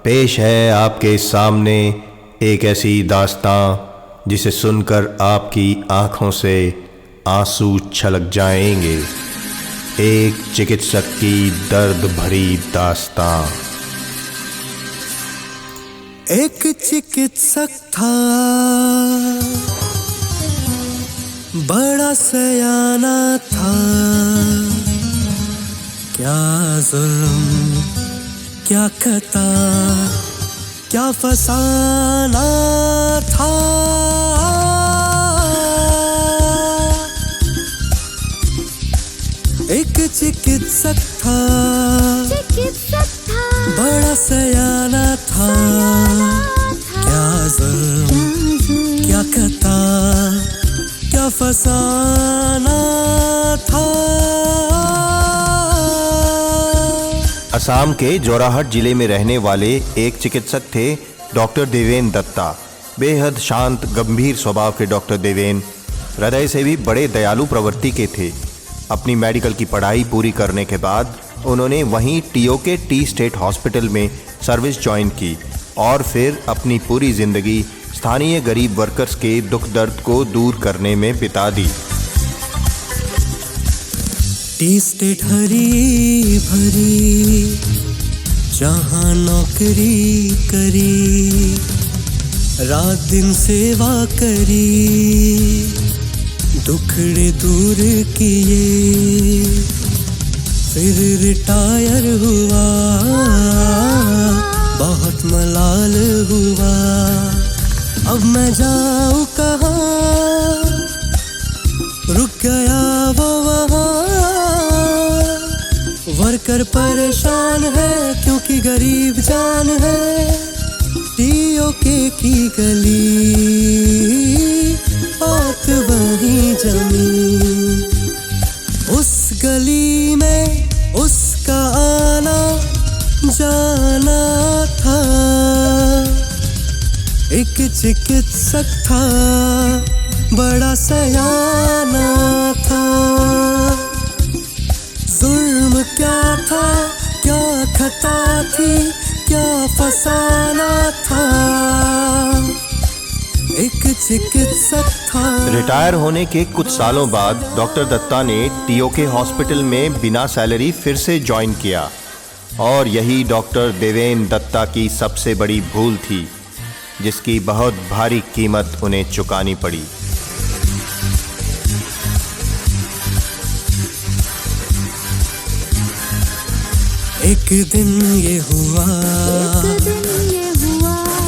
पेश है आपके सामने एक ऐसी दास्तां जिसे सुनकर आपकी आँखों से आंसू छलक जाएंगे। एक चिकित्सक की दर्द भरी दास्तां। एक चिकित्सक था, बड़ा सयाना था। क्या जुल्म, क्या खता, क्या फसाना था। एक चिकित्सक था, बड़ा सयाना था। क्या जुल्म, क्या खता, क्या फसाना था। असम के जोराहट जिले में रहने वाले एक चिकित्सक थे डॉक्टर देवेन दत्ता। बेहद शांत गंभीर स्वभाव के डॉक्टर देवेन हृदय से भी बड़े दयालु प्रवृत्ति के थे। अपनी मेडिकल की पढ़ाई पूरी करने के बाद उन्होंने वहीं टीओके टी स्टेट हॉस्पिटल में सर्विस ज्वाइन की और फिर अपनी पूरी जिंदगी स्थानीय गरीब वर्कर्स के दुख दर्द को दूर करने में बिता दी। टी स्टेट हरी भरी, जहाँ नौकरी करी, रात दिन सेवा करी, दुखड़े दूर किए, फिर रिटायर हुआ, बहुत मलाल हुआ। अब मैं जाऊँ कहाँ, रुक गया वो वहाँ। वर्कर परेशान है क्योंकि गरीब जान है। टीओके की गली, बात वहीं जमी। उस गली में उसका आना जाना था। एक चिकित्सक था, बड़ा सयाना था। जुल्म क्या था, क्या खता थी, क्या फसाना था। एक चिकित्सक था। रिटायर होने के कुछ सालों बाद डॉक्टर दत्ता ने टीओके हॉस्पिटल में बिना सैलरी फिर से ज्वाइन किया और यही डॉक्टर देवेन दत्ता की सबसे बड़ी भूल थी, जिसकी बहुत भारी कीमत उन्हें चुकानी पड़ी। एक दिन ये हुआ,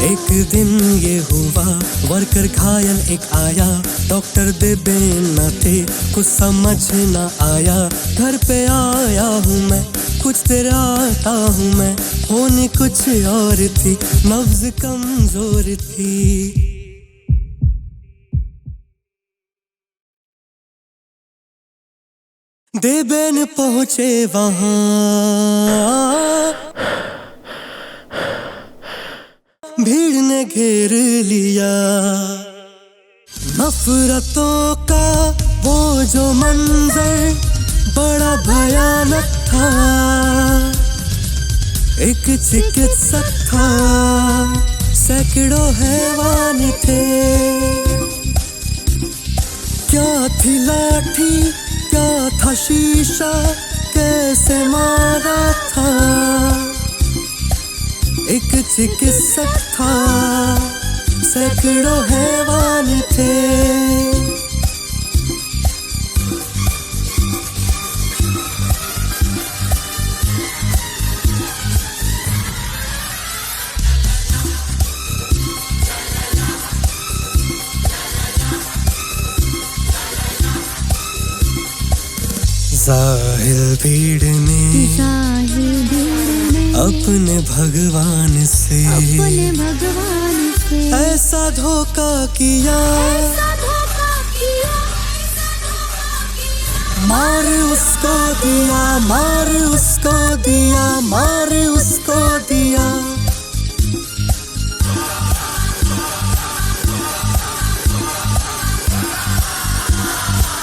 एक दिन ये हुआ, वर्कर घायल एक आया। डॉक्टर देवेन न थे, कुछ समझ न आया। घर पे आया हूँ मैं, कुछ देर आता हूँ मैं। होनी कुछ और थी, नब्ज कमजोर थी। देवेन पहुँचे वहाँ, भीड़ ने घेर लिया। नफरतों का वो जो मंजर बड़ा भयानक था। एक चिकित्सक था, सैकड़ों हैवान थे। क्या थी लाठी, क्या था शीशा, कैसे मारा था। एक चिकित्सक था, सैकड़ों हैवान थे। जाहिल भीड़ ने अपने भगवान से ऐसा धोखा किया। मार उसको दिया, मार उसको दिया, मार उसको दिया।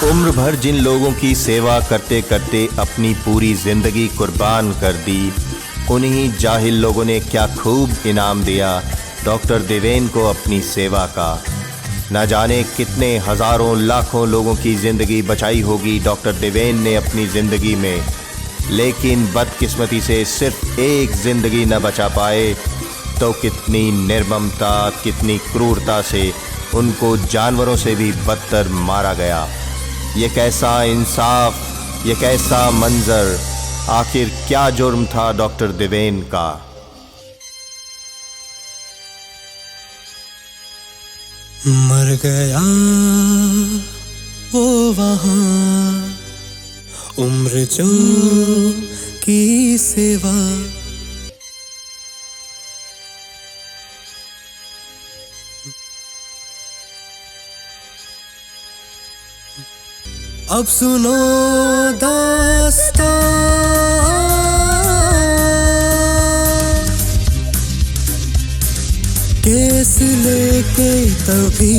उम्र भर जिन लोगों की सेवा करते करते अपनी पूरी जिंदगी कुर्बान कर दी, उन्हीं जाहिल लोगों ने क्या खूब इनाम दिया डॉक्टर देवेन को अपनी सेवा का। न जाने कितने हजारों लाखों लोगों की ज़िंदगी बचाई होगी डॉक्टर देवेन ने अपनी ज़िंदगी में, लेकिन बदकिस्मती से सिर्फ एक ज़िंदगी न बचा पाए तो कितनी निर्ममता, कितनी क्रूरता से उनको जानवरों से भी बदतर मारा गया। ये कैसा इंसाफ, ये कैसा मंजर। आखिर क्या जुर्म था डॉक्टर देवेन का? मर गया वो वहाँ, उम्र जो की सेवा। अब सुनो दास्तां, केस लेके तभी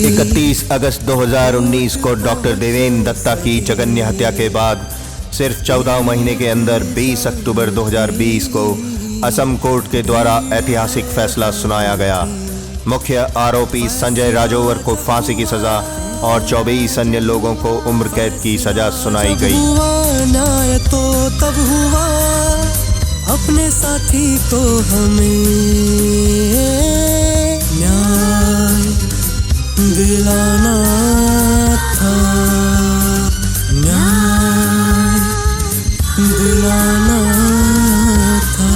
31 अगस्त 2019 को डॉक्टर देवेन दत्ता की जघन्य हत्या के बाद सिर्फ 14 महीने के अंदर 20 अक्टूबर 2020 को असम कोर्ट के द्वारा ऐतिहासिक फैसला सुनाया गया। मुख्य आरोपी संजय राजोवर को फांसी की सजा और 24 अन्य लोगों को उम्र कैद की सजा सुनाई गई। न्याय तो तब हुआ अपने साथी को हमें न्याय दिलाना था, न्याय दिलाना था।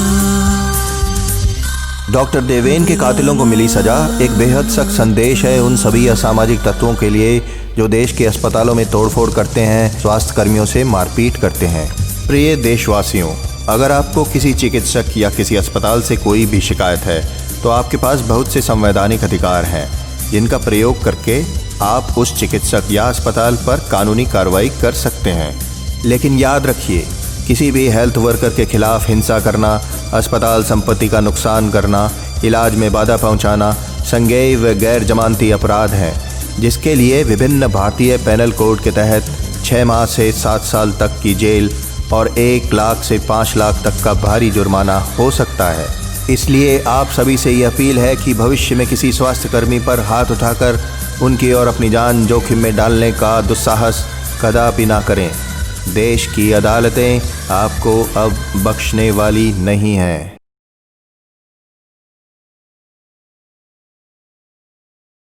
डॉक्टर देवेन के कातिलों को मिली सजा एक बेहद सख्त संदेश है उन सभी असामाजिक तत्वों के लिए जो देश के अस्पतालों में तोड़फोड़ करते हैं, स्वास्थ्य कर्मियों से मारपीट करते हैं। प्रिय देशवासियों, अगर आपको किसी चिकित्सक या किसी अस्पताल से कोई भी शिकायत है तो आपके पास बहुत से संवैधानिक अधिकार हैं जिनका प्रयोग करके आप उस चिकित्सक या अस्पताल पर कानूनी कार्रवाई कर सकते हैं। लेकिन याद रखिए, किसी भी हेल्थ वर्कर के खिलाफ हिंसा करना, अस्पताल संपत्ति का नुकसान करना, इलाज में बाधा पहुंचाना संज्ञेय व गैर जमानती अपराध हैं, जिसके लिए विभिन्न भारतीय पेनल कोड के तहत 6 माह से 7 साल तक की जेल और 1 लाख से 5 लाख तक का भारी जुर्माना हो सकता है। इसलिए आप सभी से ये अपील है कि भविष्य में किसी स्वास्थ्यकर्मी पर हाथ उठाकर उनकी और अपनी जान जोखिम में डालने का दुस्साहस कदापि ना करें। देश की अदालतें आपको अब बख्शने वाली नहीं हैं।